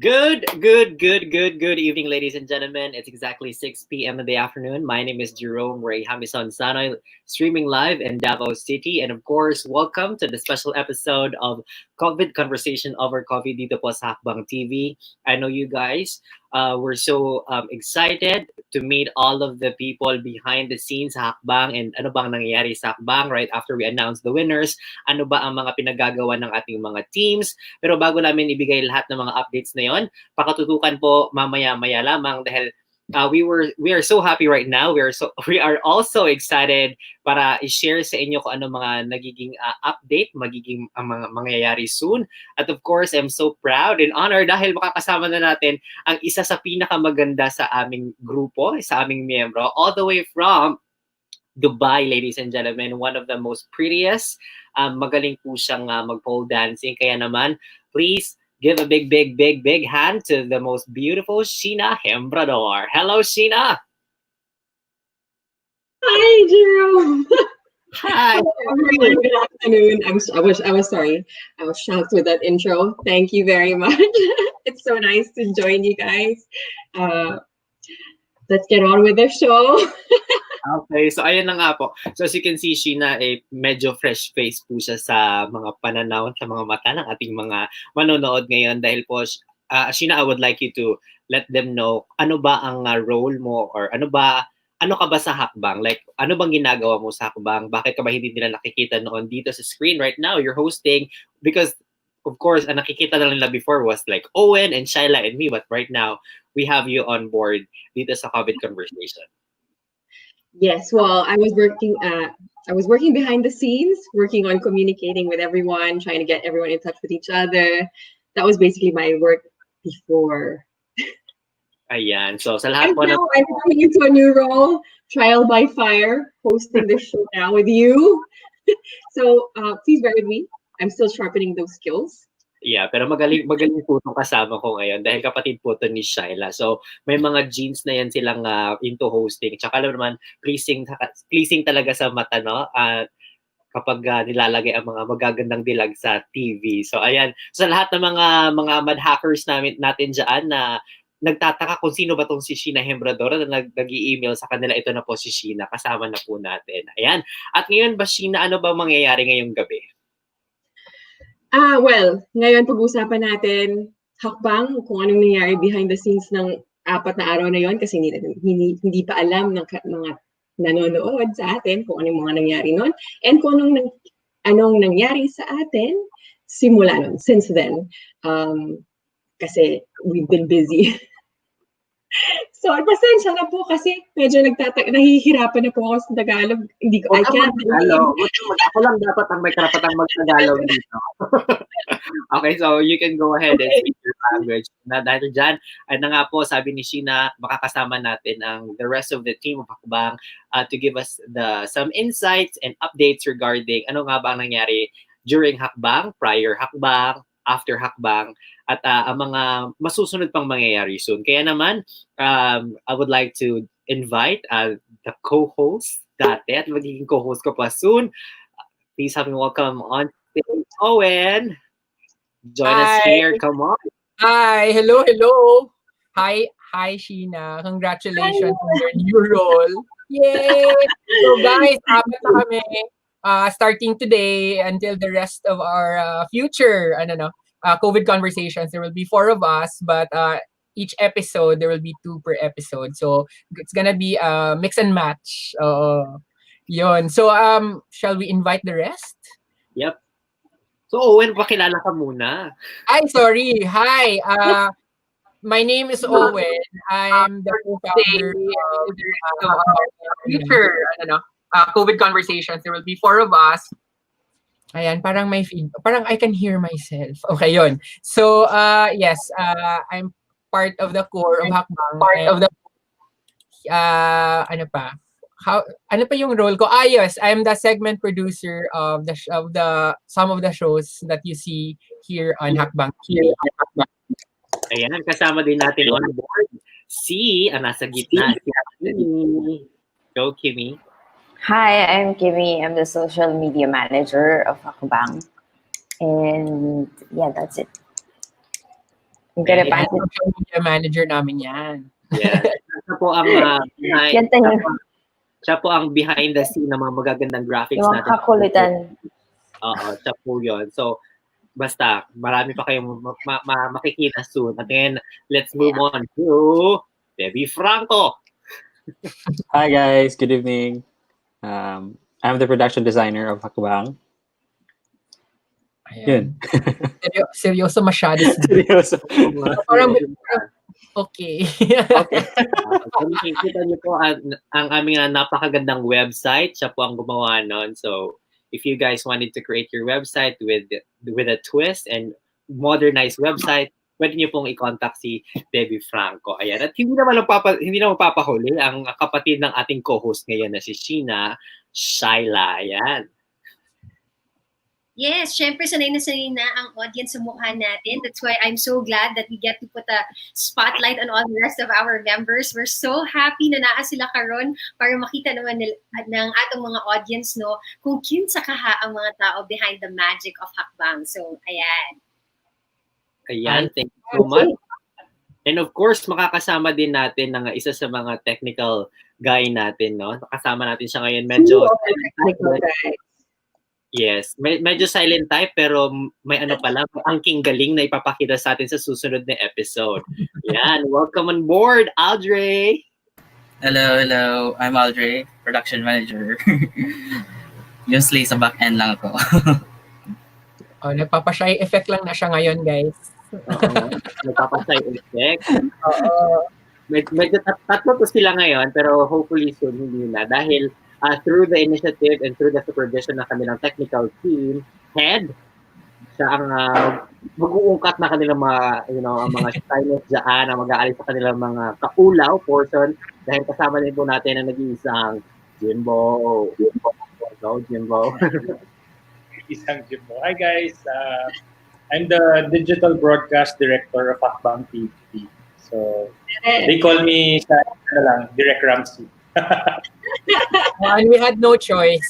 Good evening, ladies and gentlemen. It's exactly 6 p.m. in the afternoon. My name is Jerome Ray Hamison Sanoy, streaming live in Davao City. And of course, welcome to the special episode of COVID Conversation over Coffee dito po sa Hackbang TV. I know you guys were so excited to meet all of the people behind the scenes sa Hackbang and ano bang nangyayari sa Hackbang right after we announced the winners. Ano ba ang mga pinagagawa ng ating mga teams. Pero bago namin ibigay lahat ng mga updates na yon, pakatutukan po mamaya-maya lamang dahil we are so happy right now. We are also excited para i-share sa inyo kung ano mga nagiging update, magiging mga mangyayari soon. At of course, I'm so proud and honored dahil makakasama na natin ang isa sa pinakamaganda sa aming grupo, sa aming miyembro, all the way from Dubai, ladies and gentlemen, one of the most prettiest. Magaling po siyang mag-pole dancing. Kaya naman, please give a big hand to the most beautiful Sheena Hembrador. Hello, Sheena. Hi, Jerome. Hi. Everyone, good afternoon. I was sorry. I was shocked with that intro. Thank you very much. It's so nice to join you guys. Let's get on with the show. Okay, so ayun na nga po. So as you can see, Sheena, medyo fresh face po siya sa mga pananaw, sa mga mata ng ating mga manonood ngayon. Dahil po, Sheena, I would like you to let them know, ano ba ang role mo or ano ka ba sa Hackbang? Like, ano bang ginagawa mo sa Hackbang? Bakit ka ba hindi nila nakikita noon dito sa screen right now? You're hosting because, of course, ang nakikita na nila before was like Owen and Shyla and me. But right now, we have you on board dito sa COVID Conversation. Yes, well, I was working behind the scenes, working on communicating with everyone, trying to get everyone in touch with each other. That was basically my work before. Ayan. So sa lahat and po now I'm coming into a new role, trial by fire, hosting this show now with you. So please bear with me. I'm still sharpening those skills. Yeah, pero magaling po itong kasama ko ngayon dahil kapatid po ito ni Shyla. So, may mga genes na yan silang into hosting. Tsaka alam naman, pleasing talaga sa mata, no? Kapag nilalagay ang mga magagandang dilag sa TV. So, ayan. Sa lahat ng mga mad hackers natin dyan na nagtataka kung sino ba tong si Sheena Hembrador na nag-i-email sa kanila, ito na po si Sheena. Kasama na po natin. Ayan. At ngayon ba, Sheena, ano ba mangyayari ngayong gabi? Well, ngayon pag-usapan natin Hackbang, kung anong nangyari behind the scenes ng 4 na araw na yon kasi hindi pa alam ng mga nanonood sa atin kung anong mga nangyari noon and kung anong nangyari sa atin simula noon, since then. Kasi we've been busy. So, pasensya na po kasi medyo nahihirapan na po ako sa Tagalog. I can't. Ako lang dapat ang may karapatang mag-Tagalog dito. Okay, so you can go ahead and speak your language. Dahil dyan, na nga po, sabi ni Sheena, makakasama natin ang the rest of the team of Hackbang to give us some insights and updates regarding ano nga ba ang nangyari during Hackbang, prior Hackbang, after Hackbang, at ang mga masusunod pang mangyayari soon. Kaya naman, I would like to invite the co-host dati at magiging co-host ko pa soon. Please have me welcome on stage, Owen. Join us here. Come on. Hi. Hello. Hi, Sheena. Congratulations on your new role. Yay! So guys, apat na kami starting today until the rest of our future, COVID conversations. There will be 4 of us, but each episode, there will be 2 per episode. So it's gonna be mix and match. Yun. So shall we invite the rest? Yep. So Owen, pakilala ka muna. Ay, sorry. Hi. My name is Owen. I'm the co-founder of future COVID conversations. There will be 4 of us. Ayan, parang may feedback. Parang I can hear myself. Okay, yun. So, yes, I'm part of the core of Hackbang. Ano pa yung role ko? Yes, I'm the segment producer of some of the shows that you see here on Hackbang. Ayan, kasama din natin on board nasa gitna. Go, Kimmy. Hi, I'm Kimmy. I'm the social media manager of Hackbang. And yeah, that's it. I'm gonna Ayan. pass it. Social media manager namin yan. Yes. Siya po ang Yan tayo. siya po ang behind the scene ng mga magagandang graphics Yung mga natin. kakulitan. Oo, siya po yun. So, basta, marami pa kayong makikita soon. At then, let's move on to Debbie Franco. Hi guys, good evening. I'm the production designer of Hackbang. Yun. Ayan. Seryoso masyado. Seryoso. Parang okay. Okay. Makikita niyo po ang aming napakagandang website. Siya po ang gumawa nun. So, if you guys wanted to create your website with a twist and modernized website, pwede niyo pong i-contact si Debbie Franco. Ayan. At hindi naman papahuli ang kapatid ng ating co-host ngayon na si Sheena, Shyla. Ayan. Yes, syempre sanay na ang audience sa mukha natin. That's why I'm so glad that we get to put a spotlight on all the rest of our members. We're so happy na naa sila karon para makita naman ng atong mga audience no kung kin sa kaha ang mga tao behind the magic of Hackbang. So, ayan. Ayan, thank you so much. And of course, makakasama din natin ng isa sa mga technical guy natin, no? Kasama natin siya ngayon. Medyo technical guy. Yes, medyo silent type pero may ano pala, angking galing na ipapakita sa atin sa susunod na episode. Yan, welcome on board, Aldre! Hello. I'm Aldre, production manager. Usually sa back-end lang ako. Nagpapashy effect lang na siya ngayon, guys. Oo, nagpapasay effect. Oo. Medyo tatlo to sila ngayon pero hopefully soon hindi na dahil through the initiative and through the supervision ng kanilang technical team head, siya ang mag-uungkat na kanilang mga, ang mga shyness dyan, ang mag-aalis sa kanilang mga kaulaw portion dahil kasama din po natin ang nag-iisang Jimbo. So, Jimbo. Isang Jimbo. Hi guys, I'm the digital broadcast director of Hackbang TEAM. So, they call me Direct Ramsey. And we had no choice.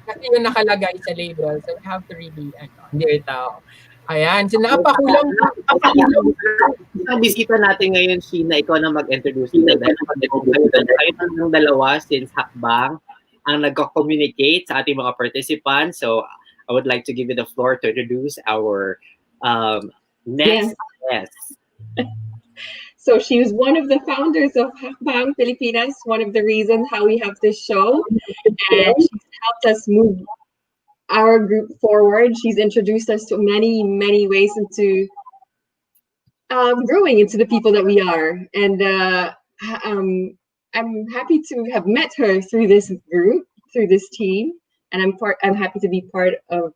Kasi yun nakalagay sa label. So we have to really, hindi ito. Ayan, so napakulang. Ang bisita natin ngayon, Sheena, ikaw na mag-introduce nila. Dahil kayo ng dalawa since Hackbang ang nag-communicate sa ating mga participants. So I would like to give you the floor to introduce our next guest. So she was one of the founders of Hackbang Pilipinas, one of the reasons how we have this show. And she's helped us move our group forward. She's introduced us to many, many ways into growing into the people that we are. And I'm happy to have met her through this group, through this team. And I'm happy to be part of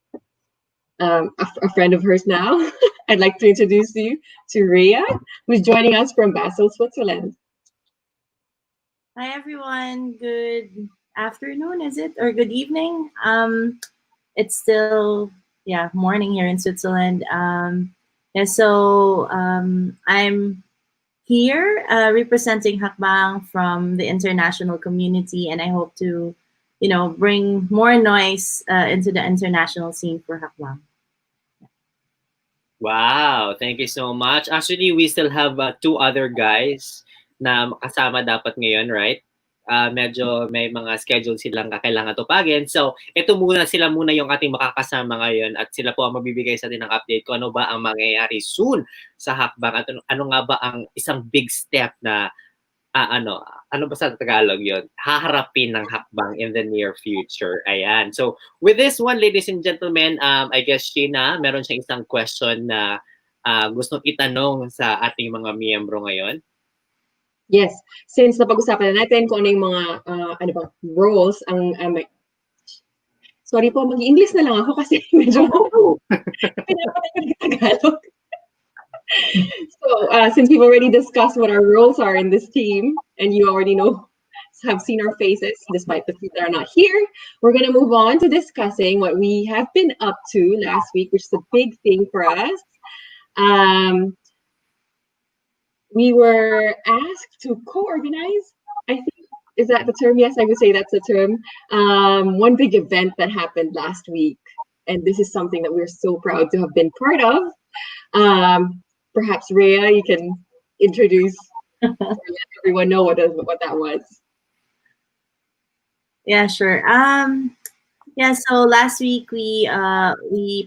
a friend of hers now. I'd like to introduce you to Rhea, who's joining us from Basel, Switzerland. Hi everyone, good afternoon, is it? Or good evening? It's still, morning here in Switzerland. So I'm here representing Hackbang from the international community, and I hope to, bring more noise into the international scene for Hackbang. Wow, thank you so much. Actually, we still have two other guys na kasama dapat ngayon, right? Medyo may mga schedule silang kailangan tupagin. So, sila muna yung ating makakasama ngayon at sila po ang magbibigay sa atin ng update kung ano ba ang mangyayari soon sa Hackbang at ano nga ba ang isang big step na ano ba sa Tagalog yun? Haharapin ng Hackbang in the near future. Ayan. So, with this one, ladies and gentlemen, I guess Sheena, meron siyang isang question na gustong itanong sa ating mga miyembro ngayon. Yes. Since napag-usapan na natin kung ano yung mga roles ang sorry po, mag-English na lang ako kasi medyo pinapatay ko ng Tagalog. So, since we've already discussed what our roles are in this team, and you already have seen our faces, despite the people that are not here, we're going to move on to discussing what we have been up to last week, which is a big thing for us. we were asked to co-organize, I think, is that the term? Yes, I would say that's the term. One big event that happened last week. And this is something that we're so proud to have been part of. Perhaps Rhea, you can introduce or let everyone know what that was. Yeah, sure. Yeah, so last week we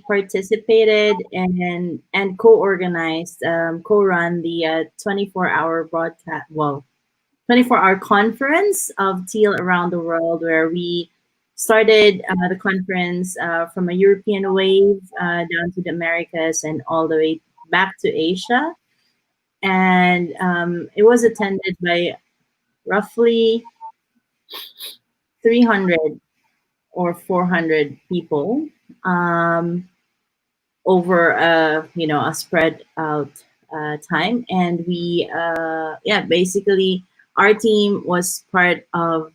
participated and co-organized, co-run the 24-hour broadcast, 24-hour conference of Teal around the world, where we started the conference from a European wave down to the Americas and all the way back to Asia. And it was attended by roughly 300 or 400 people over a spread out time. And we basically our team was part of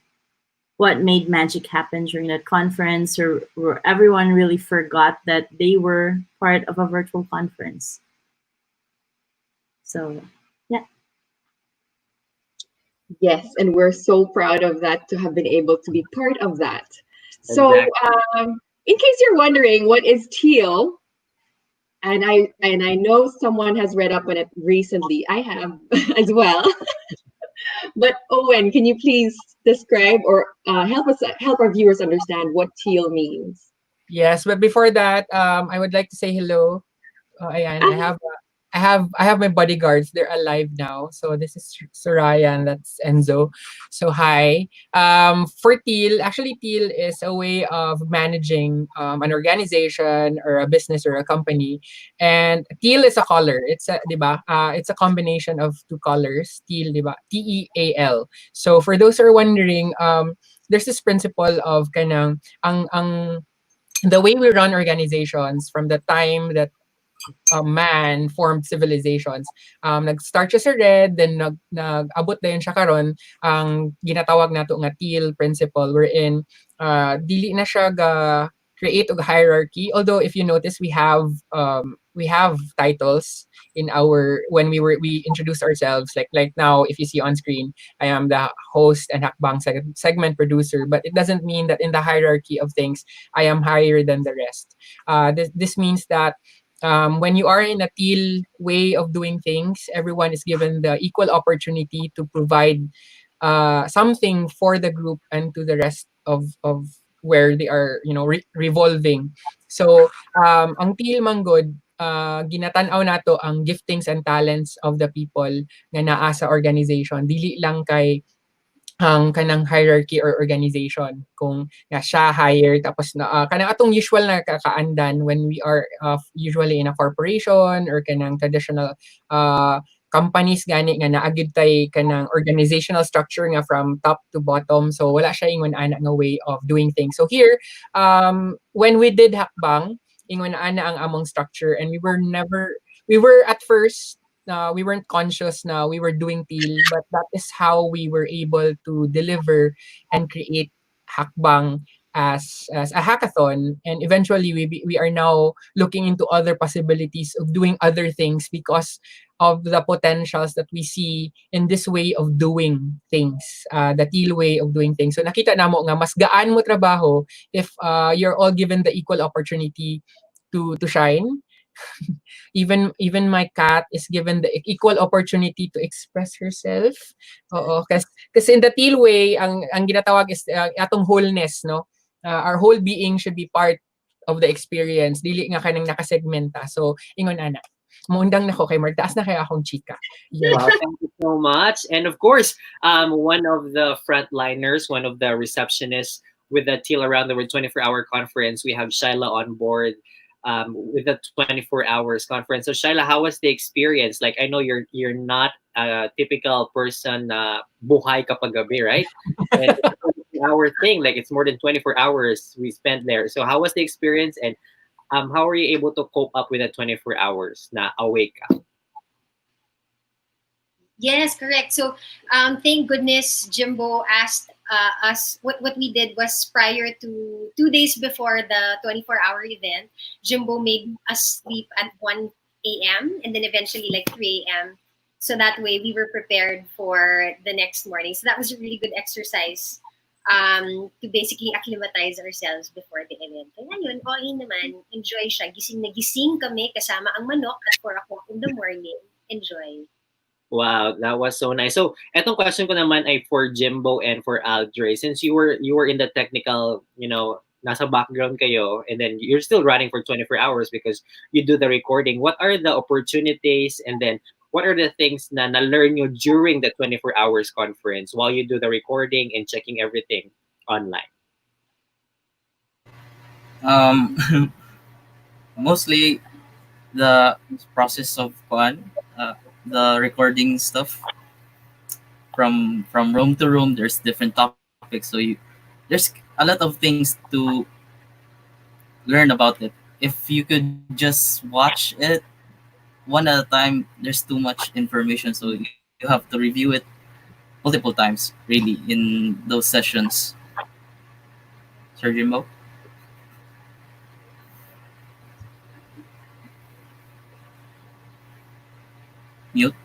what made magic happen during that conference, where everyone really forgot that they were part of a virtual conference. So yeah. Yes, and we're so proud of that, to have been able to be part of that. So in case you're wondering what is teal, and I know someone has read up on it recently. I have as well. But Owen, can you please describe or help our viewers understand what teal means? Yes, but before that, I would like to say hello. Ayan, I have my bodyguards. They're alive now. So this is Soraya and that's Enzo. So hi. For Teal, actually Teal is a way of managing an organization or a business or a company. And Teal is a color. It's a, diba? It's a combination of two colors. Teal, diba? Teal. So for those who are wondering, there's this principle of kanang ang the way we run organizations from the time that man formed civilizations. Nag-start siya sa red, then nag-abot na yun siya karon ang ginatawag nato nga teal principle, wherein dili na siya ga create og hierarchy. Although if you notice, we have titles in our when we introduce ourselves, like now if you see on screen, I am the host and Hackbang segment producer, but it doesn't mean that in the hierarchy of things I am higher than the rest. This means that when you are in a teal way of doing things, everyone is given the equal opportunity to provide something for the group and to the rest of where they are, revolving. So, ang teal manggod, ginatanaw nato ang giftings and talents of the people nga naa sa organization. Dili lang kay ang kanang hierarchy or organization, kung siya higher tapos kanang atong usual na kakaandan when we are usually in a corporation or kanang traditional companies gani nga naagid tay kanang organizational structure nga from top to bottom, so wala siya ingon ana nga way of doing things. So here when we did Hackbang, ingon ana ang among structure, and we were at first we weren't conscious na we were doing teal, but that is how we were able to deliver and create Hackbang as a hackathon. And eventually we are now looking into other possibilities of doing other things because of the potentials that we see in this way of doing things, the teal way of doing things. So nakita namo nga mas gaan mo trabaho if you're all given the equal opportunity to shine. Even my cat is given the equal opportunity to express herself. Oo, kasi in the teal way, ang ginatawag is atong wholeness, no? Our whole being should be part of the experience. Dili nga kanang nakasegmenta. So, ingon ana. Muundang nako kay Mark. Taas na kaya akong chika. Yeah. Wow, thank you so much. And of course, one of the frontliners, one of the receptionists with the Teal Around the World 24-hour conference, we have Shyla on board. With the 24 hours conference. So Shyla, how was the experience? Like, I know you're not a typical person buhay kapag gabi, right? And it's a 24-hour thing, like it's more than 24 hours we spent there. So how was the experience, and how were you able to cope up with the 24 hours na awake ka? Yes, correct. So, thank goodness Jimbo asked us. What we did was, prior to 2 days before the 24-hour event, Jimbo made us sleep at 1 a.m. and then eventually like 3 a.m. So that way we were prepared for the next morning. So that was a really good exercise to basically acclimatize ourselves before the event. Kaya yun, okay naman, enjoy siya. Gising na gising kami kasama ang manok at 4 o'clock in the morning. Enjoy. Wow, that was so nice. So, etong question ko naman ay for Jimbo and for Aldre. Since you were in the technical, nasa background kayo, and then you're still running for 24 hours because you do the recording. What are the opportunities, and then what are the things na learn you during the 24 hours conference while you do the recording and checking everything online? Mostly the process of the recording stuff from room to room. There's different topics, so there's a lot of things to learn about it. If you could just watch it one at a time, there's too much information, so you have to review it multiple times, really, in those sessions. Sir Jimbo? Mute?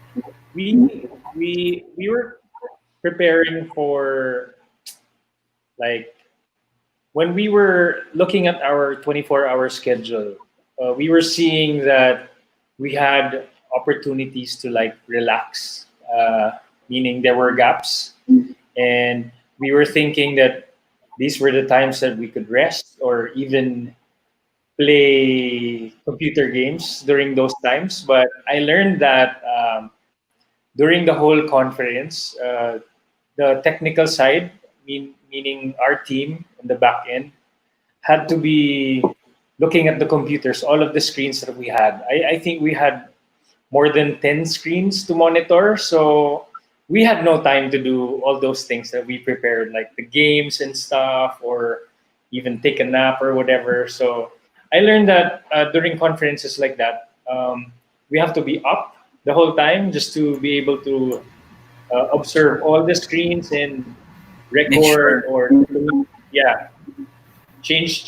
We were preparing for, like, when we were looking at our 24-hour schedule, we were seeing that we had opportunities to, like, relax, meaning there were gaps, and we were thinking that these were the times that we could rest or even play computer games during those times. But I learned that during the whole conference, the technical side, meaning our team in the back end, had to be looking at the computers, all of the screens that we had. I think we had more than 10 screens to monitor. So we had no time to do all those things that we prepared, like the games and stuff, or even take a nap or whatever. So I learned that during conferences like that, we have to be up the whole time just to be able to observe all the screens and Make record, sure. or yeah, change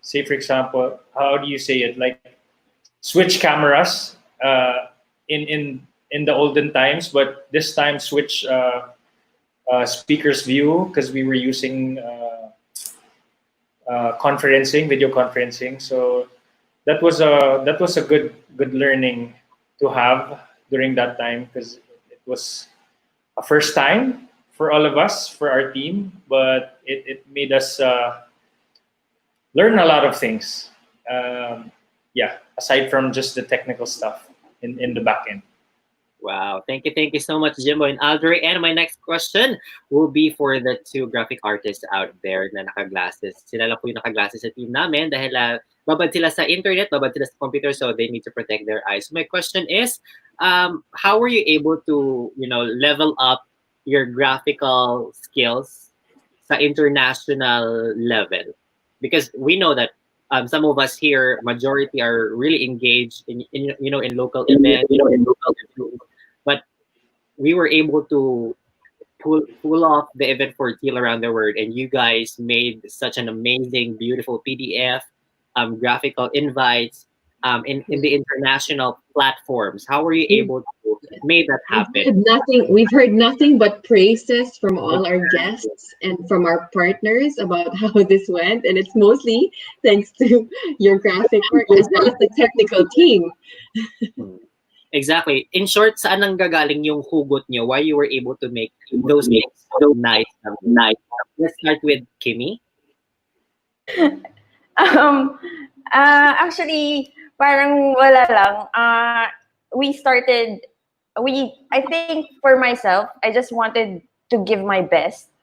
say, for example, how do you say it, like switch cameras in the olden times, but this time switch speakers view, because we were using video conferencing. So that was a good learning to have during that time, because it was a first time for all of us, for our team, but it made us learn a lot of things. Yeah, aside from just the technical stuff in the back end. Wow. Thank you so much, Jimbo and Aldre. And my next question will be for the two graphic artists out there na naka-glasses. Sila lang po yung naka-glasses sa team namin dahil babad sila sa internet, babad sila sa computer, so they need to protect their eyes. So my question is, how were you able to, level up your graphical skills sa international level? Because we know that some of us here, majority are really engaged in local events, but we were able to pull off the event for Teal Around the World, and you guys made such an amazing, beautiful PDF, graphical invites, in the international platforms. How were you able to make that happen? We've heard nothing but praises from all our guests and from our partners about how this went, and it's mostly thanks to your graphic work as well as the technical team. Exactly. In short, saan nanggagaling yung hugot nyo? Why you were able to make those things so nice? Let's start with Kimmy. Actually, parang wala lang. I think for myself, I just wanted to give my best.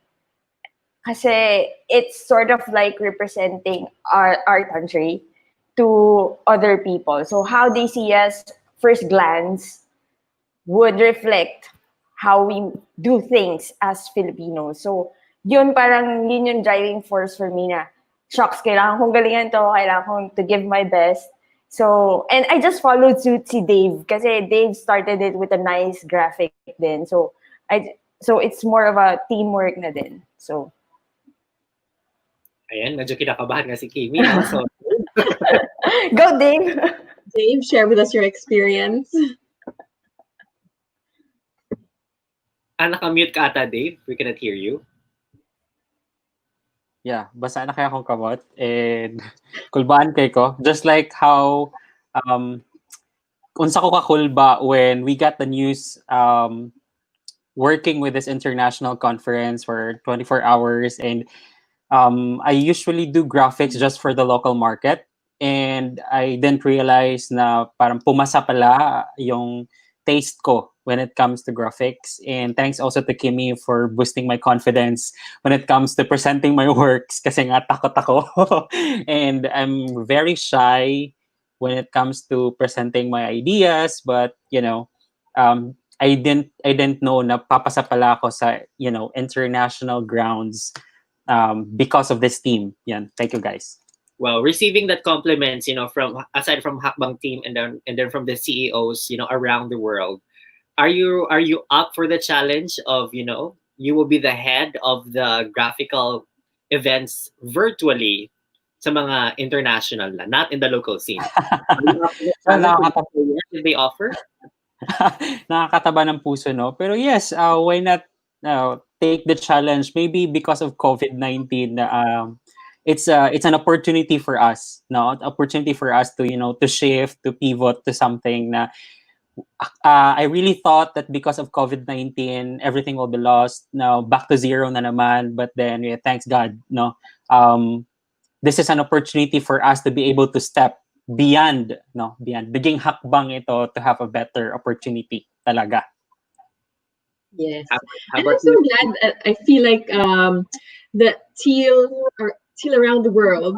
Kasi it's sort of like representing our country to other people. So how they see us first glance would reflect how we do things as Filipinos. So yun yung driving force for me na, shocks, kailangan kong galingan to, kailangan kong to give my best. So, and I just followed suit si Dave kasi Dave started it with a nice graphic then. So it's more of a teamwork na din. So, ayan, medyo kinakabahan nga si Kimmy. No? So, go, Dave! Dave, share with us your experience. Nakamute ka ata, Dave. We cannot hear you. Yeah, basa na kaya akong kamot and kulbaan kay ko. Just like how unsa ko kakulba when we got the news working with this international conference for 24 hours, and I usually do graphics just for the local market, and I didn't realize na parang pumasa pala yung taste ko when it comes to graphics. And thanks also to Kimmy for boosting my confidence when it comes to presenting my works kasi nga takot ako. And I'm very shy when it comes to presenting my ideas, but I didn't know na papasa pala ako sa international grounds because of this team. Yeah, thank you guys. Well, receiving that compliments, from aside from Hackbang team and then from the CEOs, around the world, are you up for the challenge of you will be the head of the graphical events virtually sa mga international na, not in the local scene? Are you up for the Well, challenge did they offer? nakakataba ng puso, no? Pero yes, why not take the challenge? Maybe because of COVID-19, it's an opportunity for us, no? An opportunity for us to to shift, to pivot to something na I really thought that because of COVID-19, everything will be lost. Now back to zero na naman. But then, yeah, thanks God, no. This is an opportunity for us to be able to step beyond biging hakbang ito to have a better opportunity talaga. Yes. How And about I'm so you? glad I feel like the teal around the world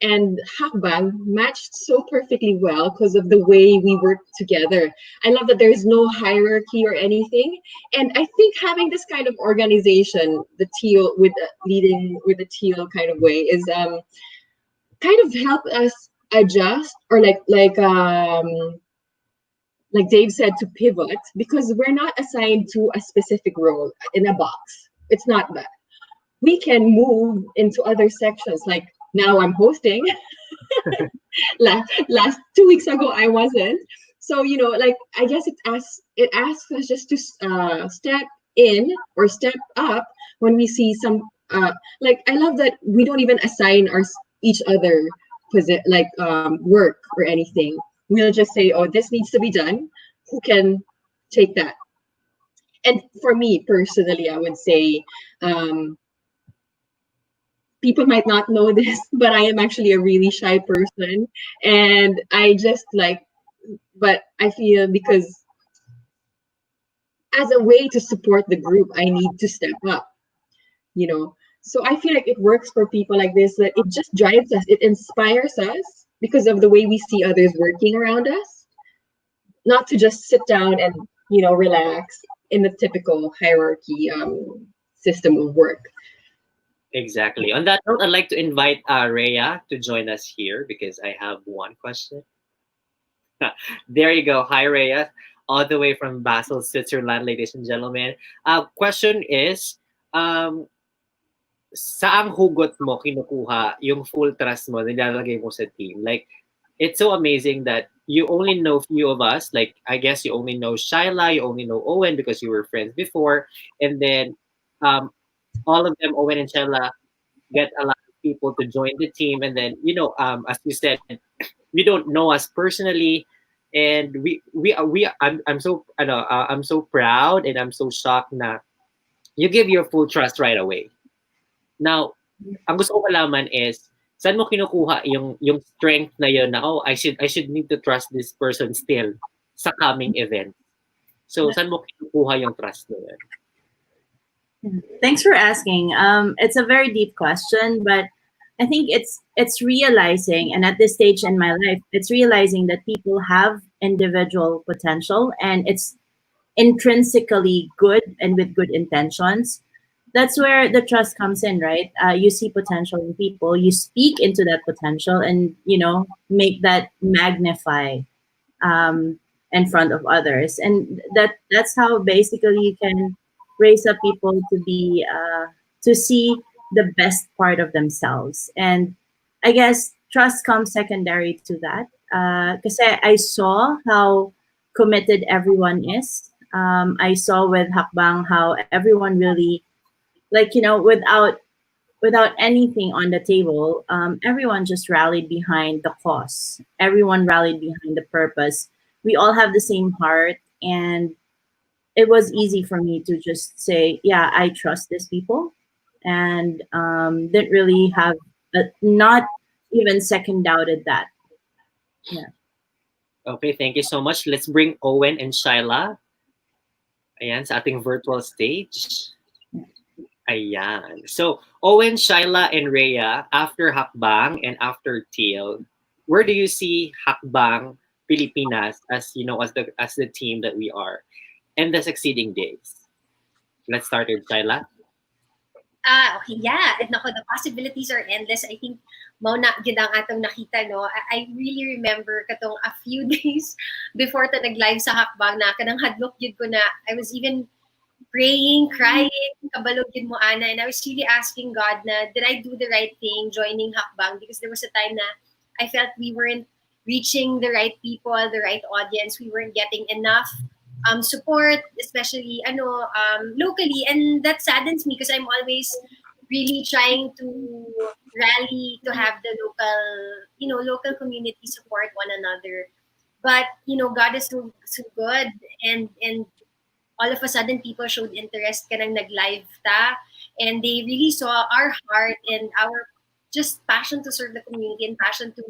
and Hakbang matched so perfectly well because of the way we work together. I love that there's no hierarchy or anything. And I think having this kind of organization, the teal with leading with the teal kind of way is kind of help us adjust or like Dave said, to pivot because we're not assigned to a specific role in a box. It's not that. We can move into other sections. Like now I'm hosting. last 2 weeks ago I wasn't. So like I guess it asks us just to step in or step up when we see some like I love that we don't even assign each other work or anything. We'll just say, oh, this needs to be done. Who can take that? And for me personally, I would say people might not know this, but I am actually a really shy person. And but I feel because as a way to support the group, I need to step up, you know. So I feel like it works for people like this, that it just drives us, it inspires us because of the way we see others working around us, not to just sit down and, relax in the typical hierarchy system of work. Exactly. On that note, I'd like to invite Rhea to join us here because I have one question. There you go. Hi, Rhea, all the way from Basel, Switzerland, ladies and gentlemen. Question is, saang hugot mo kinukuha yung full trust mo, nilalagay mo sa team? Like, it's so amazing that you only know few of us. Like, I guess you only know Shyla, you only know Owen because you were friends before. And then all of them, Owen and Shyla, get a lot of people to join the team. And then, as you said, you don't know us personally. And I'm so proud and I'm so shocked na you give your full trust right away. Now, ang gusto ko malaman is, saan mo kinukuha yung strength na yun na, oh, I should need to trust this person still sa coming event. So, saan mo kinukuha yung trust na yun? Thanks for asking. It's a very deep question, but I think it's realizing, and at this stage in my life, it's realizing that people have individual potential and it's intrinsically good and with good intentions. That's where the trust comes in, right? You see potential in people, you speak into that potential, and make that magnify in front of others, and that's how basically you can raise up people to be to see the best part of themselves. And I guess trust comes secondary to that because I saw how committed everyone is I saw with Hakbang how everyone really, like, without anything on the table, everyone just rallied behind the cause. Everyone rallied behind the purpose. We all have the same heart, and it was easy for me to just say, yeah, I trust these people, and didn't really have not even second doubted that. Yeah. Okay, thank you so much. Let's bring Owen and Shyla. Ayan, sa ating virtual stage. Ayan. So, Owen, Shyla, and Rhea, after Hakbang and after Teal, where do you see Hakbang Pilipinas as as the team that we are and the succeeding days? Let's start with Shyla. Okay, yeah. And nako, the possibilities are endless. I think mao na gyud ang atong nakita, no. I really remember katong a few days before ta nag-live sa Hakbang na kanang hadlok gyud ko na I was even praying, crying, kabalog yun mo, Ana. And I was really asking God na, did I do the right thing joining Hakbang? Because there was a time na I felt we weren't reaching the right people, the right audience. We weren't getting enough support, especially locally. And that saddens me because I'm always really trying to rally to have the local community support one another. But, God is so good. And all of a sudden people showed interest kanang nag-live ta, and they really saw our heart and our just passion to serve the community and passion to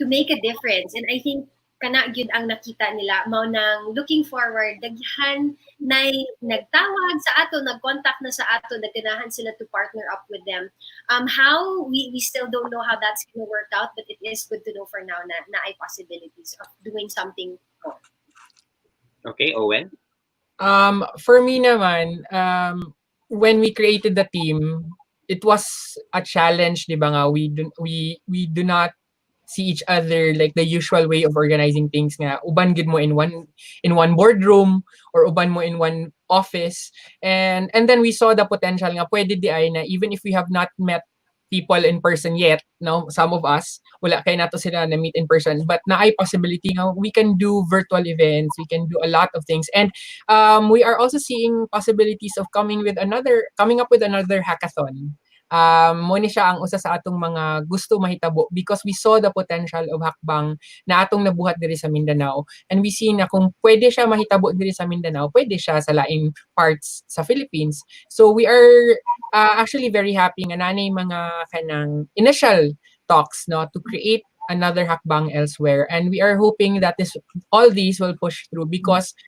make a difference. And I think kana gyud ang nakita nila mao nang looking forward daghan na nagtawag sa ato, nag-contact na sa ato, nagkanahan sila to partner up with them. How we still don't know how that's going to work out, but it is good to know for now na ay possibilities of doing something more. Okay, Owen. For me naman, when we created the team, it was a challenge, di ba nga? We do not see each other like the usual way of organizing things nga. Uban gid mo in one boardroom or uban mo in one office. And then we saw the potential nga pwede di ay na even if we have not met people in person yet, no, some of us wala kay nato sila na meet in person, but na ay possibility nga we can do virtual events, we can do a lot of things. And we are also seeing possibilities of coming up with another hackathon. Mo ni siya ang usa sa atong mga gusto mahitabo because we saw the potential of Hakbang na atong nabuhat diri sa Mindanao, and we see na kung pwede siya mahitabo diri sa Mindanao, pwede siya sa laing parts sa Philippines. So we are actually very happy nga nanay mga kanang initial talks, no, to create another Hakbang elsewhere, and we are hoping that all these will push through because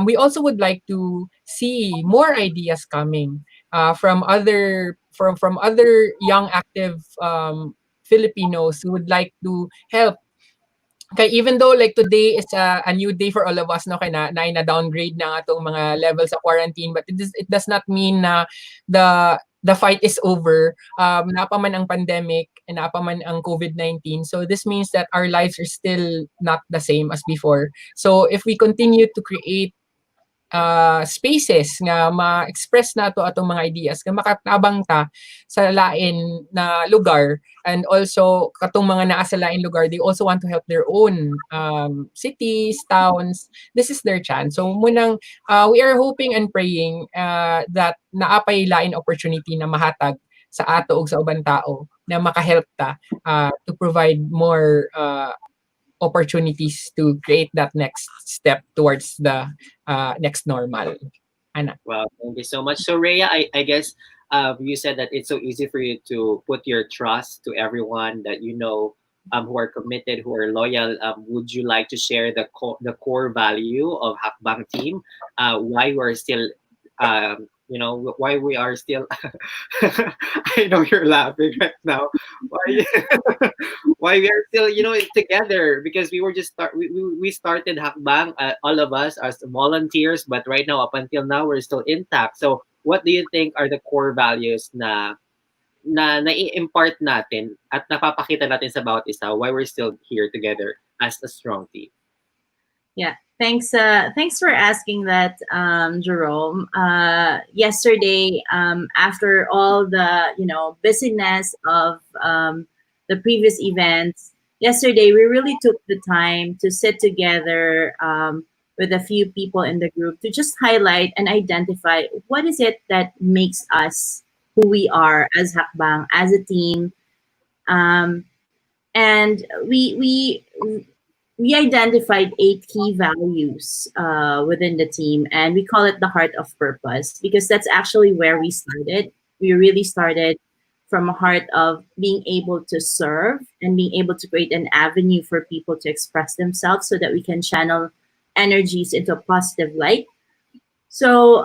we also would like to see more ideas coming from other young active Filipinos who would like to help. Okay, even though like today is a new day for all of us, no, kay na downgrade na atong mga levels sa quarantine, but it does not mean na the fight is over. Napaman ang pandemic and napaman ang COVID-19. So this means that our lives are still not the same as before. So if we continue to create spaces nga ma-express nato atong mga ideas nga makatabang ta sa lain na lugar, and also katong mga naa sa lain lugar, they also want to help their own cities, towns. This is their chance. So munang we are hoping and praying that naapay lain opportunity na mahatag sa ato ug sa ubang tao na makahelp ta to provide more opportunities to create that next step towards the next normal. Ana. Well, thank you so much. So, Rhea, I guess you said that it's so easy for you to put your trust to everyone that you know who are committed, who are loyal. Would you like to share the core value of Hackbang Team? Why we are still, why we are still. I know you're laughing right now. Why, why we are still, together? Because we were we started Hakbang, all of us as volunteers, but right now, up until now, we're still intact. So, what do you think are the core values na i-impart natin at napapakita natin sa bawat isa why we're still here together as a strong team? Yeah, thanks for asking that, Jerome. Yesterday, after all the busyness of the previous events, yesterday we really took the time to sit together, with a few people in the group to just highlight and identify what is it that makes us who we are as Hakbang, as a team. Um, and we identified 8 key values within the team, and we call it the heart of purpose because that's actually where we started. We really started from a heart of being able to serve and being able to create an avenue for people to express themselves so that we can channel energies into a positive light. So,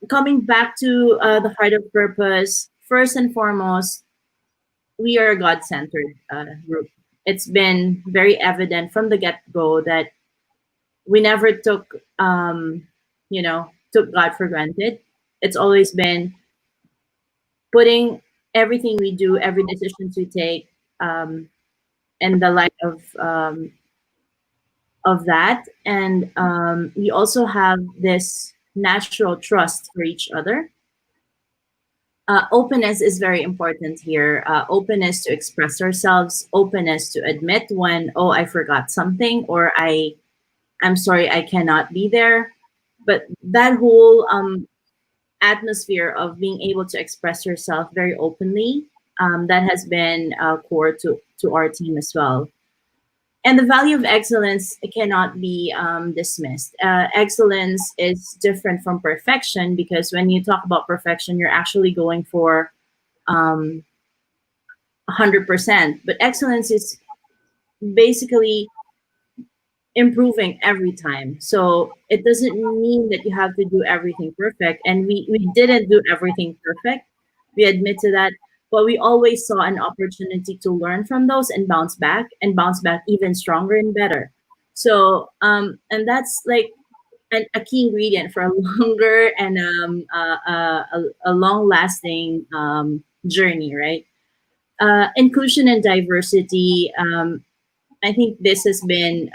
coming back to the heart of purpose, first and foremost, we are a God centered group. It's been very evident from the get go that we never took, took God for granted. It's always been putting everything we do, every decisions we take, um, in the light of that. And we also have this natural trust for each other. Openness is very important here. Openness to express ourselves, openness to admit when, oh, I forgot something, or I'm sorry, I cannot be there. But that whole atmosphere of being able to express yourself very openly, that has been core to our team as well. And the value of excellence cannot be dismissed. Excellence is different from perfection because when you talk about perfection, you're actually going for 100%. But excellence is basically improving every time. So it doesn't mean that you have to do everything perfect. And we didn't do everything perfect. We admit to that. But we always saw an opportunity to learn from those and bounce back even stronger and better. So, and that's like a key ingredient for a longer and a long lasting journey, right? Inclusion and diversity. I think this has been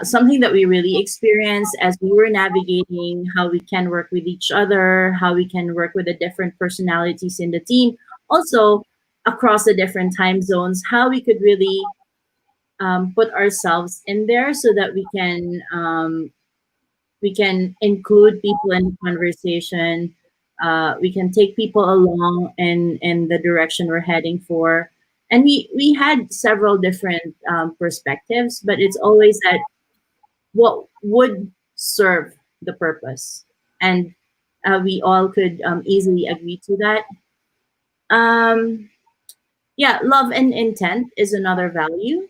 something that we really experienced as we were navigating how we can work with each other, how we can work with the different personalities in the team, also across the different time zones, how we could really put ourselves in there so that we can include people in the conversation. We can take people along in the direction we're heading for. And we had several different perspectives, but it's always that what would serve the purpose. And we all could easily agree to that. Um, yeah, love and intent is another value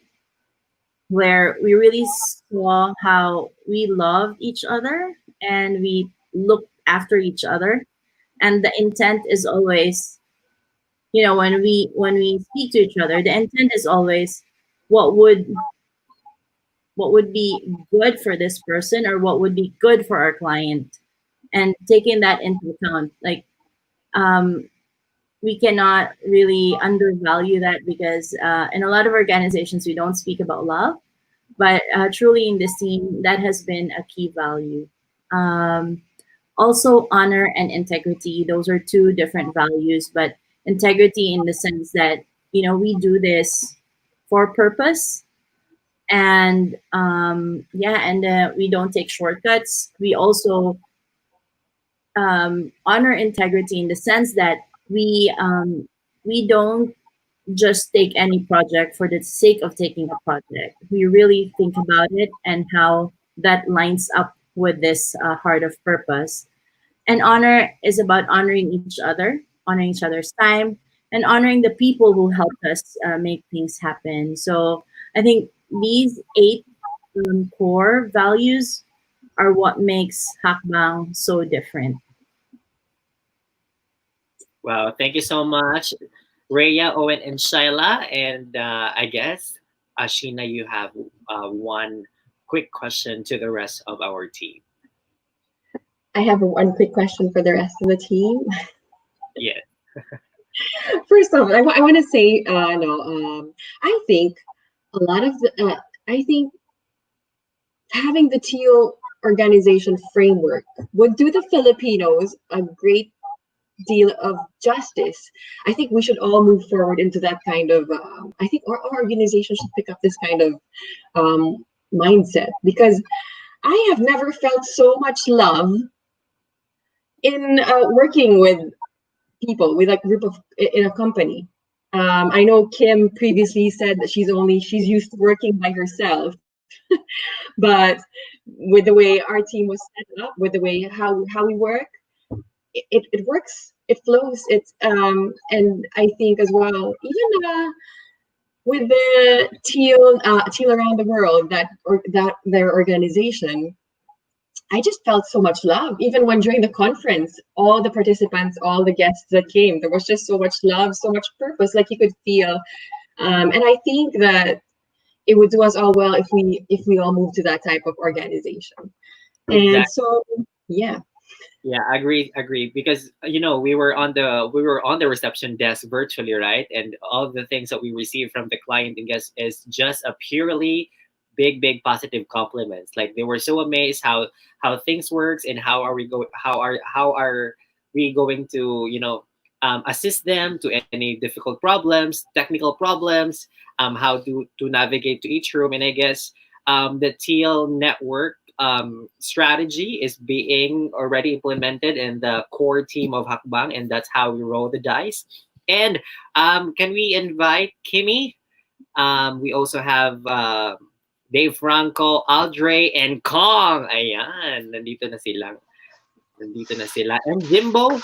where we really saw how we loved each other and we looked after each other. And the intent is always, when we speak to each other, the intent is always what would what would be good for this person or what would be good for our client, and taking that into account. Like, um, we cannot really undervalue that because in a lot of organizations we don't speak about love, but truly in this team that has been a key value. um, Also, honor and integrity, those are two different values, but integrity in the sense that we do this for purpose, and we don't take shortcuts. We also honor integrity in the sense that we don't just take any project for the sake of taking a project. We really think about it and how that lines up with this heart of purpose. And honor is about honoring each other's time, and honoring the people who helped us make things happen. So I think these 8 core values are what makes Hakbang so different. Wow, thank you so much, Rhea, Owen, and Shyla. And I guess, Ashina, you have one quick question to the rest of our team. I have one quick question for the rest of the team. Yeah. First off, I want to say, no, I think a lot of I think having the teal organization framework would do the Filipinos a great deal of justice. I think we should all move forward into that kind of. I think our organization should pick up this kind of mindset, because I have never felt so much love in working with people, with a group of in a company. I know Kim previously said that she's used to working by herself, but with the way our team was set up, with the way how we work, it works, it flows. It's and I think as well, even with the teal around the world, that their organization, I just felt so much love. Even when during the conference, all the participants, all the guests that came, there was just so much love, so much purpose, like you could feel. And I think that it would do us all well if we all move to that type of organization. And Exactly. so, yeah. Yeah, agree. Because we were on the reception desk virtually, right? And all the things that we received from the client and guests is just a purely big positive compliments. Like they were so amazed how things works and how are we going to assist them to any difficult problems, technical problems, how to navigate to each room. And I guess the TL network strategy is being already implemented in the core team of Hakbang, and that's how we roll the dice. And can we invite Kimmy? We also have Dave Franco, Aldre, and Kong. Ayan, nandito na sila. And Jimbo,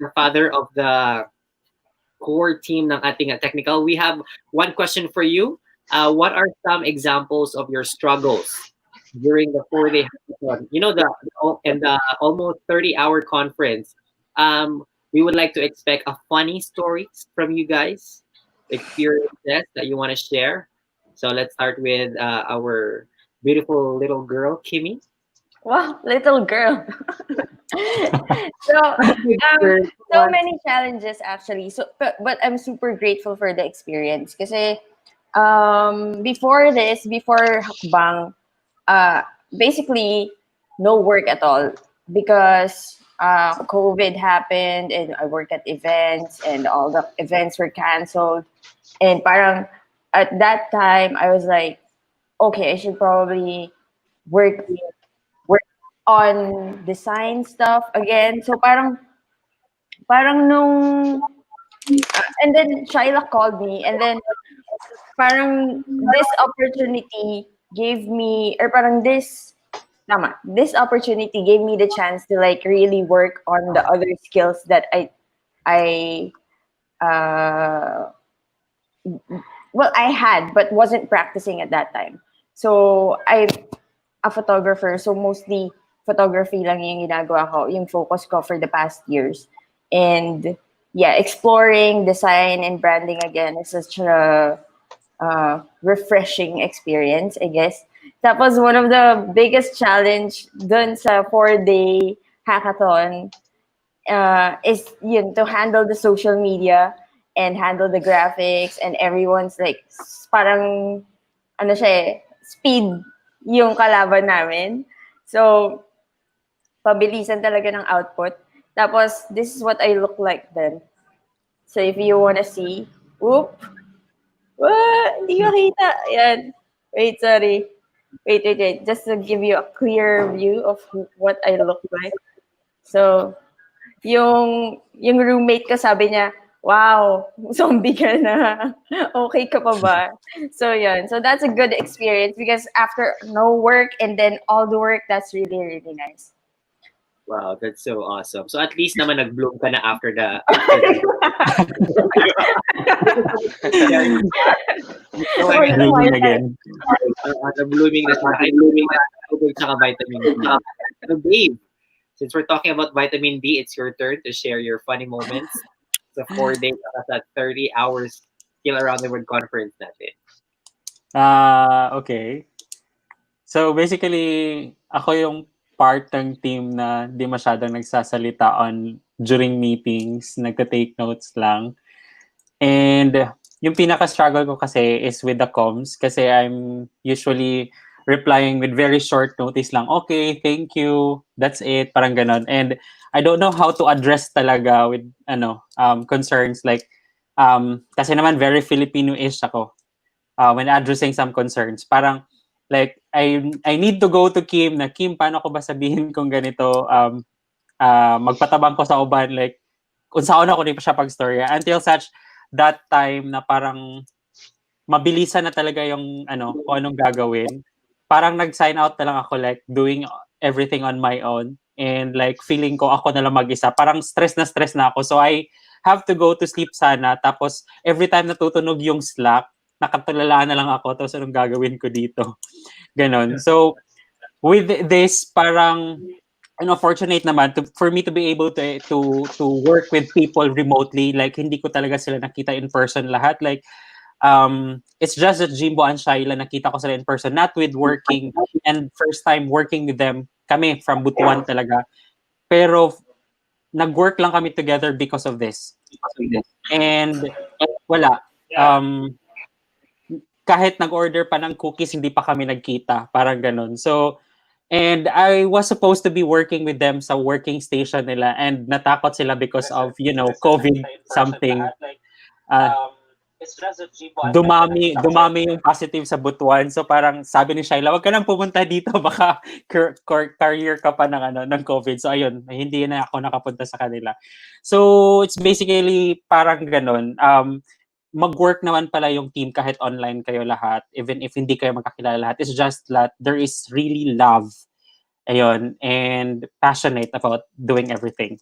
the father of the core team ng ating technical. We have one question for you. What are some examples of your struggles during the 4-day hackathon? And the almost 30-hour conference. We would like to expect a funny stories from you guys, experiences that you want to share. So let's start with our beautiful little girl, Kimmy. Wow, little girl. So so many challenges actually. So but I'm super grateful for the experience kasi before Hakbang, uh basically no work at all because COVID happened and I work at events and all the events were canceled, and parang at that time I was like, okay, I should probably work work on design stuff again. So parang nung and then Shyla called me, and then parang this opportunity gave me, or parang this opportunity gave me the chance to like really work on the other skills that I uh I had but wasn't practicing at that time. So I'm a photographer, so mostly photography lang yung ginagawa ko, yung focus ko for the past years. And yeah, exploring design and branding again is such a refreshing experience, I guess. That was one of the biggest challenge dun sa 4-day hackathon, is yun, to handle the social media and handle the graphics, and everyone's like parang ano siya speed yung kalaban namin. So pabilisan talaga ng output. Tapos this is what I look like then. So if you wanna see, whoop, hindi makita. Yan. Wait, sorry. Wait. Just to give you a clear view of what I look like. So, yung roommate ko sabi niya, wow, zombie ka na. Okay ka pa ba? So, yan. So, that's a good experience because after no work and then all the work, that's really, really nice. Wow, that's so awesome. So at least naman nag-bloom ka na after the Blooming again. blooming na sila. Blooming na tubig tsaka vitamin D. So Dave, since we're talking about vitamin D, it's your turn to share your funny moments sa 4 days at 30 hours still around the world conference natin. Okay. So basically, ako yung part ng team na di masyadong nagsasalita during meetings, nagta-take notes lang. And yung pinaka-struggle ko kasi is with the comms kasi I'm usually replying with very short notice lang. Okay, thank you. That's it. Parang ganon. And I don't know how to address talaga with concerns like kasi naman very Filipino-ish ako when addressing some concerns. Parang like I need to go to Kim na, Kim, paano ko ba sabihin kung ganito? Magpatabang ko sa uban, like, kung saan ako di pa siya pag-storya. Until such that time na parang mabilisan na talaga yung kung anong gagawin. Parang nag-sign out na lang ako, like, doing everything on my own. And like, feeling ko ako na lang mag-isa. Parang stress na ako. So I have to go to sleep sana. Tapos, every time natutunog yung Slack, nakatulala na lang ako. Tapos, anong gagawin ko dito? Ganon. So, with this, parang, fortunate naman for me to be able to work with people remotely. Like, hindi ko talaga sila nakita in person lahat. Like, it's just that Jimbo and Shaila nakita ko sila in person, not with working, and first time working with them kami from Butuan talaga. Pero nag-work lang kami together because of this. And wala. Kahit nag-order pa ng cookies, hindi pa kami nagkita. Parang ganun. So, and I was supposed to be working with them sa working station nila, and natakot sila because of, COVID something. Dumami yung positive sa Butuan. So parang sabi ni Shaila, wag ka nang pumunta dito, baka career ka pa ng COVID. So ayun, hindi na ako nakapunta sa kanila. So it's basically parang ganun. Mag-work naman pala yung team kahit online kayo lahat, even if hindi kayo magkakilala lahat. It's just that there is really love, ayun, and passionate about doing everything.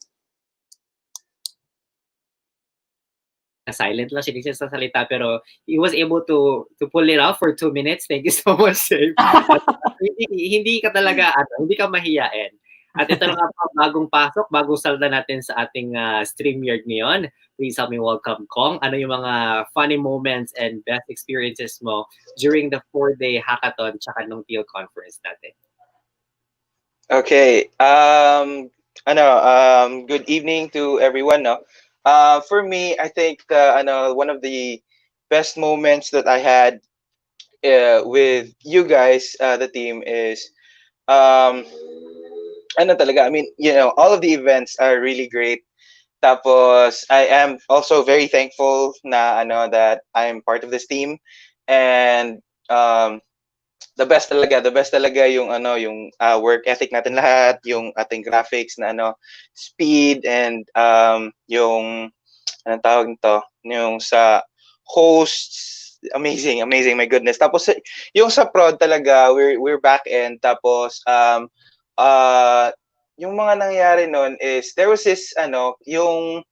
Silent lang siya sa salita, pero he was able to pull it off for 2 minutes. Thank you so much, Save. hindi ka talaga, hindi ka mahiyain. At ito na nga po, bagong pasok, bagong salda natin sa ating StreamYard ngayon. Please help me welcome Kong. Ano yung mga funny moments and best experiences mo during the 4-day hackathon tsaka nung TEAL conference natin? Okay. Good evening to everyone. No? For me, I think one of the best moments that I had with you guys, the team, is talaga. I mean, all of the events are really great. Tapos, I am also very thankful na that I'm part of this team, and the best talaga yung work ethic natin lahat, yung ating graphics na speed, and yung anong tawag nito, yung sa hosts, amazing, my goodness. Tapos yung sa prod talaga, we're back end. Tapos yung mga nangyari nun is there was this yung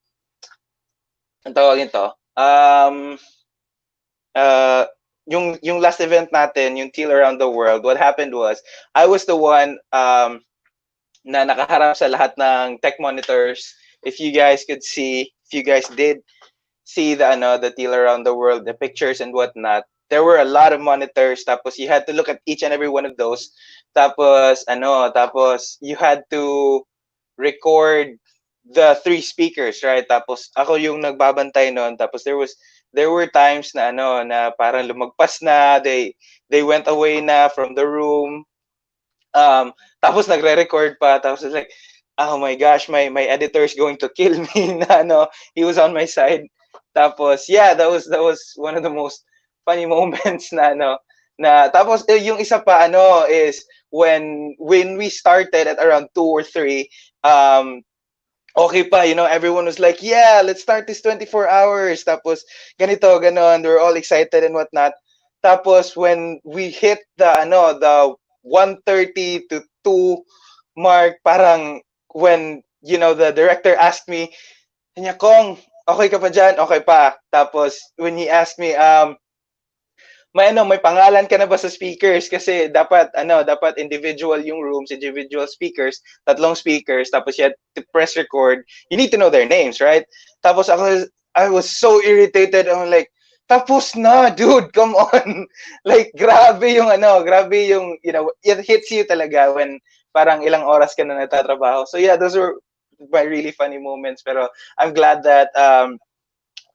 anong tawag nito, yung last event natin, yung Teal Around the World, what happened was, I was the one na nakaharap sa lahat ng tech monitors. If you guys did see the Teal Around the World, the pictures and whatnot, there were a lot of monitors. Tapos you had to look at each and every one of those. Tapos you had to record the 3 speakers, right? Tapos ako yung nagbabantay noon. Tapos there were times na na parang lumagpas na, they went away na from the room. Tapos nagre-record pa. Tapos it's like, oh my gosh, my editor is going to kill me na he was on my side. Tapos yeah, that was one of the most funny moments na tapos yung isa pa is when we started at around 2 or 3, okay pa, everyone was like, yeah, let's start this 24 hours. Tapos ganito, ganon, they were all excited and whatnot. Tapos when we hit the 1:30 to 2 mark, parang when the director asked me, kanya, Kong, okay ka pa dyan? Okay pa. Tapos when he asked me, may pangalan ka na ba sa speakers? Kasi dapat individual yung rooms, individual speakers, 3 speakers, tapos you had to press record. You need to know their names, right? Tapos I was so irritated. I'm like, tapos na, dude, come on. Like, grabe yung it hits you talaga when parang ilang oras ka na nagtatrabaho. So yeah, those were my really funny moments. Pero I'm glad that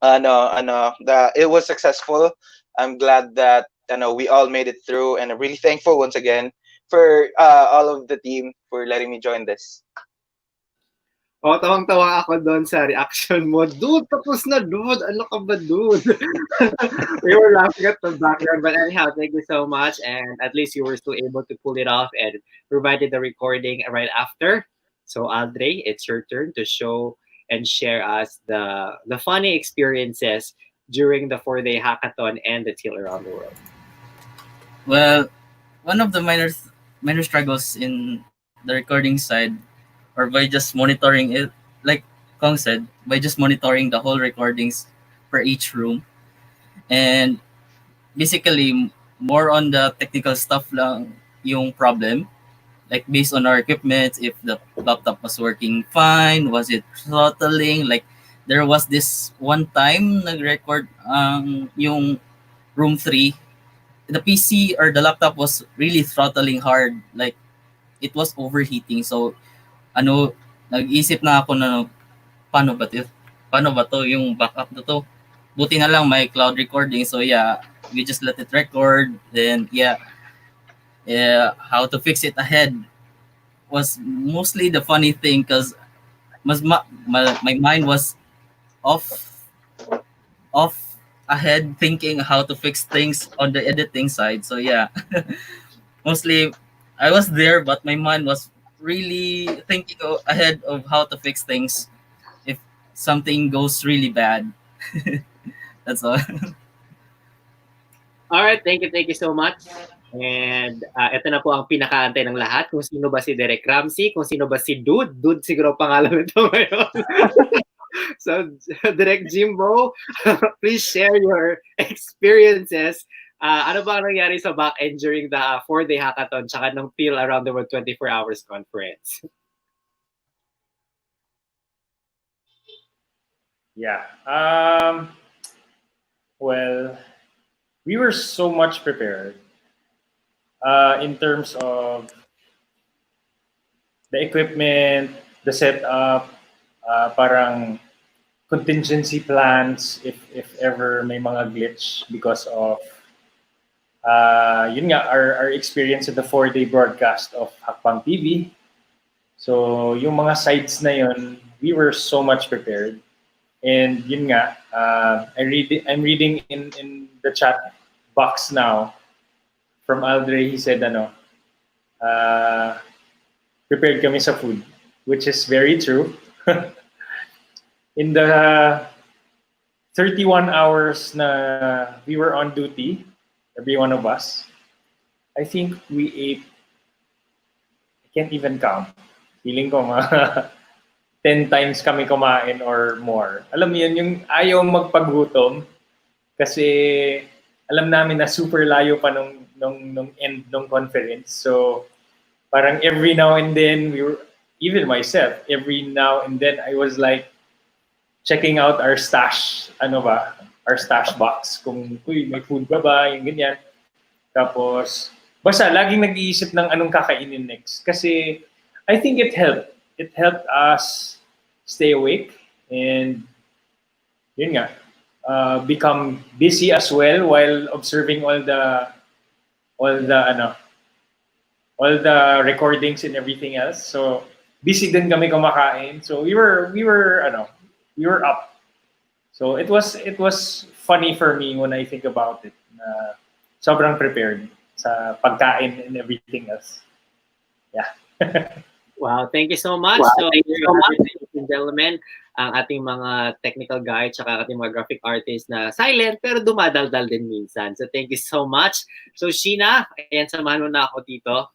that it was successful. I'm glad that we all made it through, and I'm really thankful once again for all of the team for letting me join this. Oo, tawang-tawa ako doon sa reaction mo. Dude, tapos na, dude. Ano ka ba, dude? We were laughing at the background. But anyhow, thank you so much. And at least you were still able to pull it off and provided the recording right after. So, Aldre, it's your turn to show and share us the funny experiences during the 4-day hackathon and the Teal Around the World. Well, one of the minor struggles in the recording side, or by just monitoring it, like Kong said, by just monitoring the whole recordings for each room, and basically more on the technical stuff lang yung problem, like based on our equipment, if the laptop was working fine, was it throttling, like there was this one time nag-record yung room 3, the PC or the laptop was really throttling hard, like it was overheating. So ano, nag-isip na ako na paano ba to? Paano ba to yung backup na to? Buti na lang may cloud recording. So yeah, we just let it record. Then yeah, how to fix it ahead was mostly the funny thing because my mind was off off ahead thinking how to fix things on the editing side. So yeah, mostly I was there, but my mind was really thinking ahead of how to fix things if something goes really bad. That's all. All right, thank you so much. And ito na po ang pinakaantay ng lahat. Kung sino ba si Derek Ramsey, kung sino ba si Dude. Dude siguro pangalan nito ngayon. So, Direct Jimbo, please share your experiences. Ano ba ang nangyari sa back-end during the 4-day hackathon tsaka ng Teal Around the World 24 Hours Conference? Yeah. Well, we were so much prepared in terms of the equipment, the setup, parang contingency plans if ever may mga glitch because of yun nga, our experience at the 4-day broadcast of Hackbang TV. So yung mga sites na yun, we were so much prepared. And yun nga, I'm reading in the chat box now from Aldre. He said, prepared kami sa food, which is very true. In the 31 hours na we were on duty, every one of us, I think we ate, I can't even count. Feeling ko 10 times kami kumain or more. Alam mo yun, yung ayaw magpagutom kasi alam namin na super layo pa nung end ng conference. So parang every now and then, even myself, every now and then I was like checking out our stash, our stash box. Kung may food ba, yung ganyan. Tapos, basta laging nag-iisip ng anong kakainin next. Kasi I think it helped. It helped us stay awake and yun nga, become busy as well while observing all the recordings and everything else. So busy din kami kumakain. So we were up. So it was funny for me when I think about it. Sobrang prepared sa pagkain and everything else. Yeah. Wow, thank you so much. So, ladies and gentlemen, ang ating mga technical guide tsaka ating mga graphic artist na silent pero dumadaldal din minsan. So, thank you so much. So, Sheena, ayan, samahan mo na ako dito.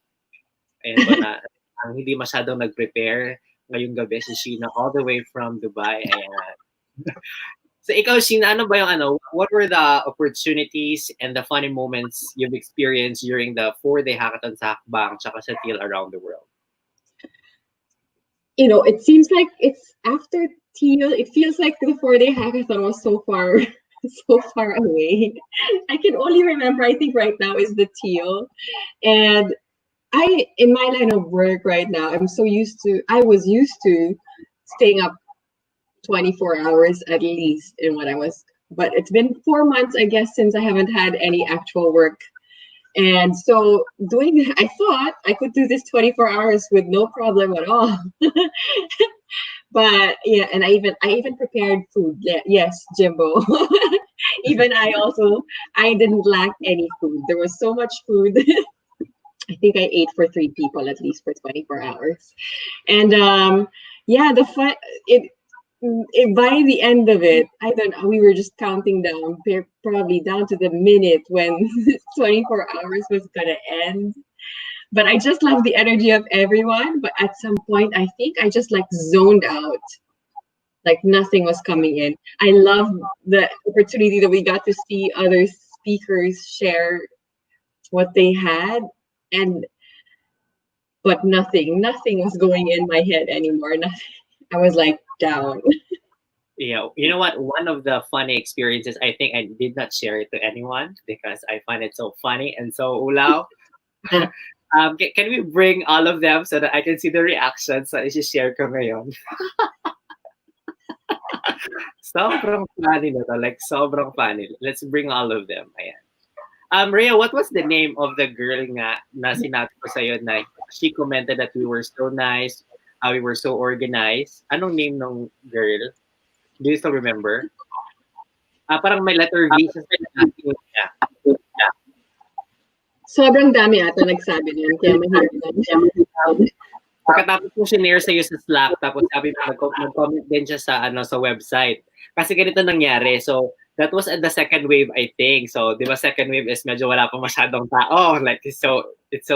Ayan po na, ang hindi masyadong nag-prepare ngayong gabi si Sheena all the way from Dubai. Ayan. So, ikaw, Sheena, ano ba yung what were the opportunities and the funny moments you've experienced during the 4-day hackathon sa Hackbang tsaka sa Teal Around the World? It seems like it's after Teal. It feels like the 4-day hackathon was so far away. I can only remember, I think right now is the Teal. And in my line of work right now, I was used to staying up 24 hours at least but it's been 4 months, I guess, since I haven't had any actual work. And so I thought I could do this 24 hours with no problem at all. But yeah, and I even prepared food. Yes, Jimbo. Even I didn't lack any food. There was so much food. I think I ate for 3 people at least for 24 hours. And yeah, the fun by the end of it, I don't know, we were just counting down, probably down to the minute when 24 hours was gonna end. But I just love the energy of everyone. But at some point, I think I just like zoned out, like nothing was coming in. I love the opportunity that we got to see other speakers share what they had, and but nothing was going in my head anymore. Nothing. I was like down. You know what? One of the funny experiences, I think I did not share it to anyone because I find it so funny and so ulaw. Can we bring all of them so that I can see the reactions na isi-share ko ngayon? Sobrang funny na to. Like, sobrang funny. Let's bring all of them. Ayan. Rhea, what was the name of the girl nga na sinabi ko sa'yo na she commented that we were so nice, we were so organized? Anong name ng girl? Do you still remember? Parang may letter V sa sinabi niya. Sobrang dami ata nagsabi niyan, kaya mahirap na. Pagkatapos ko sinare sa'yo sa Slack, tapos sabi mo, nag-comment din siya sa, sa website. Kasi ganito nangyari. So, that was at the second wave, I think. So, di ba, second wave is medyo wala pa masyadong tao. Like, it's so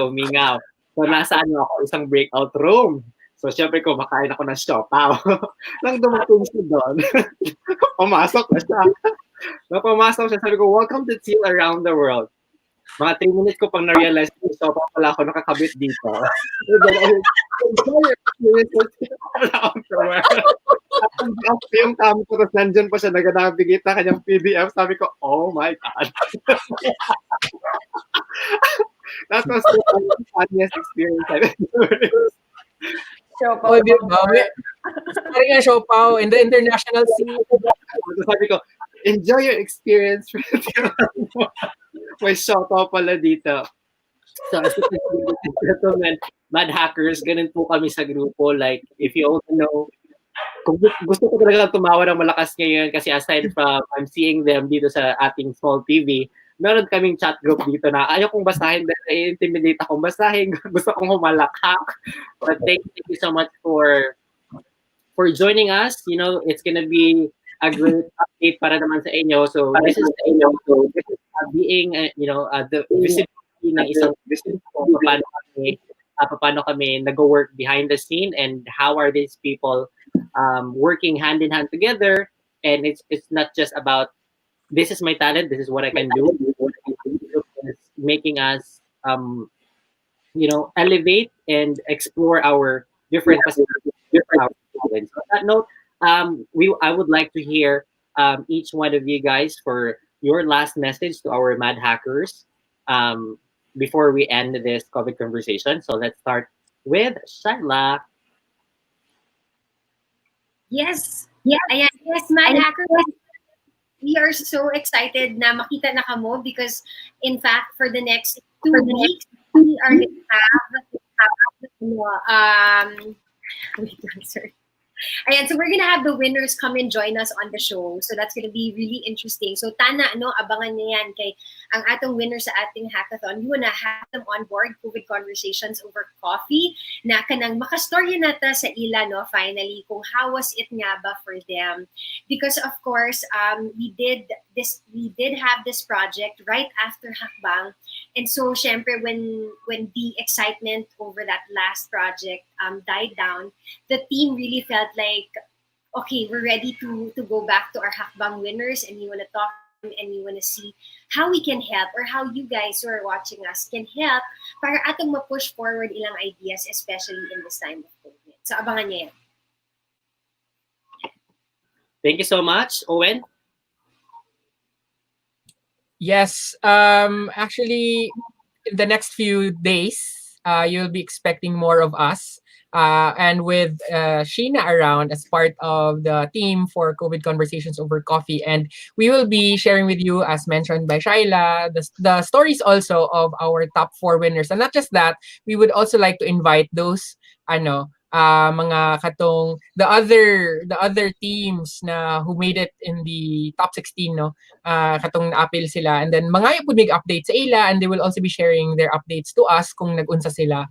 mingaw. So, nasa ako, isang breakout room. So, syempre, kumakain ako ng siopaw. Nang dumating siya doon, pumasok na siya. Nang pumasok siya, sabi ko, welcome to Chill Around the World. Mga 3 minutes ko pang na-realize ko, siopaw pala ako nakakabit dito. Yung kamo ko, tapos nandyan pa siya, nag-navigate na kanyang PDF. Sabi ko, oh my God. That was the funniest experience I've experienced. Oh, di ba? Parang nga siopaw in the international scene. Sabi ko, enjoy your experience. May siopaw pala dito. So, as you can see, gentlemen, Mad Hackers, ganun po kami sa grupo. Like, if you also know, kung gusto ko talaga tumawa ng malakas ngayon kasi aside from I'm seeing them dito sa ating small TV, meron kaming chat group dito na ayaw kong basahin dahil intimidate akong basahin. Gusto kong humalakhak. But thank you so much for joining us. You know, it's gonna be a great update para naman sa inyo. So this is being, the visibility ng isang business ko, paano kami nag-work behind the scene and how are these people working hand in hand together. And it's not just about this is my talent, this is what I can do. It's making us, elevate and explore our different possibilities, different talents. On that note, I would like to hear each one of you guys for your last message to our Mad Hackers before we end this COVID conversation. So let's start with Shaila. Yes. Ayan. Yes, Mad Hackers. We are so excited na makita na kamo because, in fact, for the next 2 weeks, we are going to have wait lang, sir. Ayan, so we're gonna have the winners come and join us on the show. So that's gonna be really interesting. So tana, abangan niya yan kay ang atong winners sa ating hackathon. You wanna have them on board COVID conversations over coffee na kanang makastorya nata sa ila, finally, kung how was it nga ba for them. Because of course, we did have this project right after Hackbang. And so, syempre, when the excitement over that last project died down, the team really felt like, okay, we're ready to go back to our Hackbang winners, and we want to talk and we want to see how we can help or how you guys who are watching us can help para atong ma-push forward ilang ideas, especially in this time of COVID. So, abangan niya yan. Thank you so much, Owen. Yes, actually, in the next few days, you'll be expecting more of us. And with Sheena around as part of the team for COVID Conversations Over Coffee. And we will be sharing with you, as mentioned by Shaila, the stories also of our top 4 winners. And not just that, we would also like to invite those mga katong the other teams na who made it in the top 16, no, katong na-appeal sila, and then mga pud mig update sa ila, and they will also be sharing their updates to us kung nag-unsa sila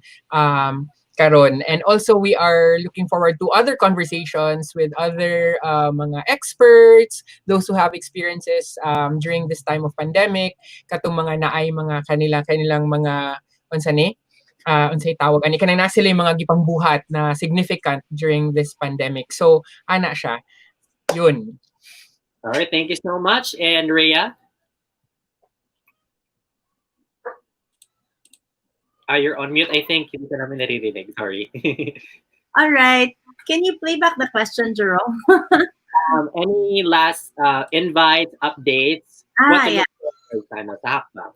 karon. And also we are looking forward to other conversations with other mga experts, those who have experiences during this time of pandemic, katong mga naay mga kanilang mga unsa ni unsay tawag ani kanang na sila yung mga gipangbuhat na significant during this pandemic. So ana siya yun. All right, thank you so much. And Rhea? You're on mute, I think. Hindi ka namin naririnig. Sorry. All right. Can you play back the question, Jerome? Any last invites, updates? Yeah. Sa Hackbang?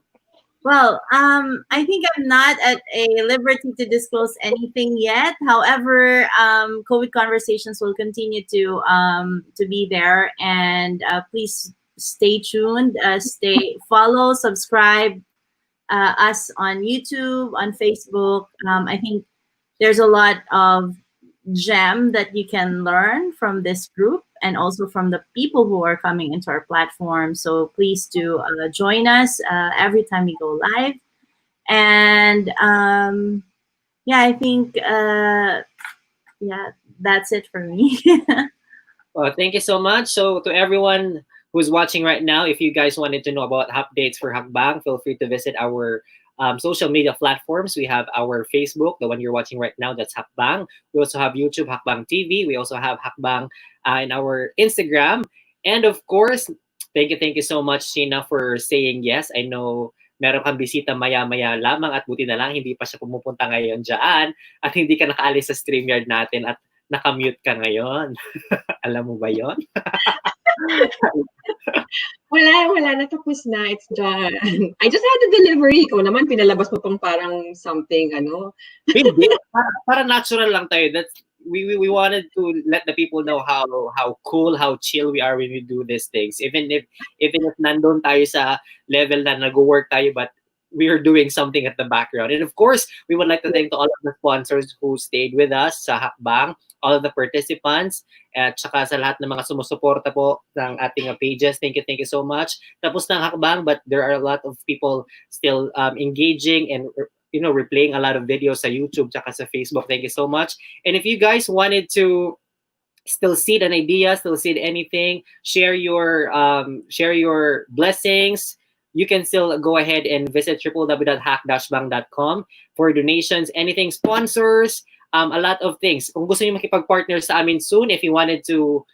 Well, I think I'm not at a liberty to disclose anything yet. However, COVID conversations will continue to be there, and please stay tuned. Follow, subscribe us on YouTube, on Facebook. I think there's a lot of gem that you can learn from this group and also from the people who are coming into our platform. So please do join us every time we go live. And I think that's it for me. Well, thank you so much. So to everyone who's watching right now, if you guys wanted to know about updates for Hackbang, feel free to visit our social media platforms. We have our Facebook, the one you're watching right now, that's Hackbang. We also have YouTube, Hackbang TV. We also have Hackbang in our Instagram. And of course, thank you so much, Sheena, for saying yes. I know meron kang bisita maya-maya lamang at buti na lang hindi pa siya pumupunta ngayon dyan at hindi ka nakaalis sa StreamYard natin at nakamute ka ngayon. Alam mo ba yon? Wala na, tapos na. It's done. I just had the delivery. Ikaw naman, pinalabas mo pang parang something, Hindi. Para natural lang tayo. We wanted to let the people know how cool, how chill we are when we do these things. Even if nandun tayo sa level na nag-work tayo, but we are doing something at the background. And of course, we would like to thank to all of the sponsors who stayed with us sa Hackbang, all of the participants, at saka sa lahat ng mga sumusuporta po ng ating pages. Thank you so much. Tapos ng Hackbang, but there are a lot of people still engaging and replaying a lot of videos sa YouTube tsaka sa Facebook. Thank you so much. And if you guys wanted to still seed an idea, still seed anything, share your blessings, you can still go ahead and visit www.hack-bang.com for donations, anything, sponsors, a lot of things. Kung gusto niyo makipag-partner sa amin soon, if you wanted to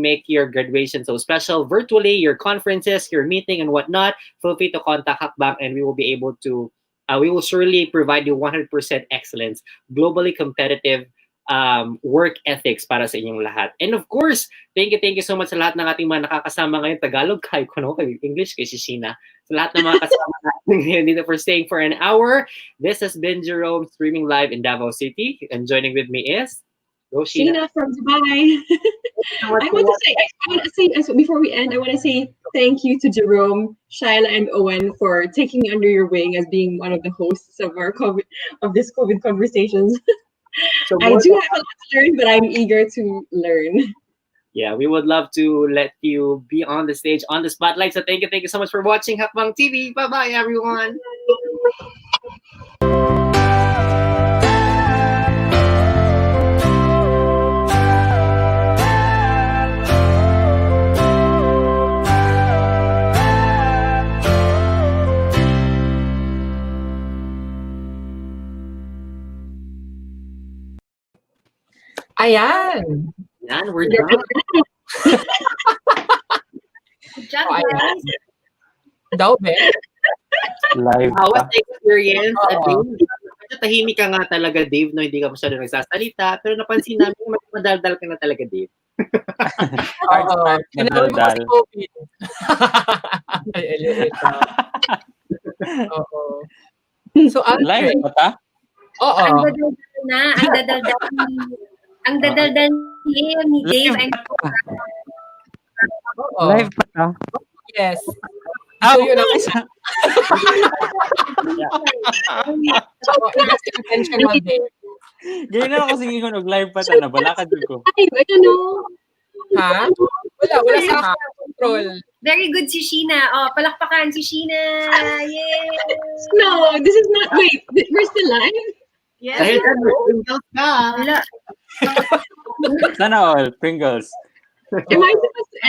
make your graduation so special virtually, your conferences, your meeting and whatnot, feel free to contact Hackbang and we will be able to we will surely provide you 100% excellence, globally competitive work ethics para sa inyong lahat. And of course, thank you so much sa lahat ng ating mga nakakasama ngayon. Tagalog, kay English, kay Shishina. Sa lahat ng mga kasama natin ngayon dito for staying for an hour. This has been Jerome streaming live in Davao City. And joining with me is Sheena from Dubai. I want to say, before we end, I want to say thank you to Jerome, Shyla, and Owen for taking me under your wing as being one of the hosts of this COVID conversations. So I do have a lot to learn, but I'm eager to learn. Yeah, we would love to let you be on the stage, on the spotlight. So thank you so much for watching Hackbang TV. Bye-bye, everyone. Ayan. We're done. Good job, guys. Daw, be? Live How was pa. the experience? Medyo tahimik ka nga talaga, Dave, no? Hindi ka masyado nagsasalita. Pero napansin namin, madaldal ka na talaga, Dave. Nadaldal. Oo. So, Live pa ta? Oo. Ang dadaldal ni Dave. Live pa ta? Yes. So, yun ang isa. So, intentional, Dave. Ganyan na ako sige kung live pa ta na balakad ko. Ay, ano? Ha? Wala sa akin. Control. Very good si Sheena. Oh, palakpakan si Sheena. Yay! No, this is not, wait, we're still live? Yes. Dahil sa Pringles ka. Wala. Sana all, Pringles. Am I supposed to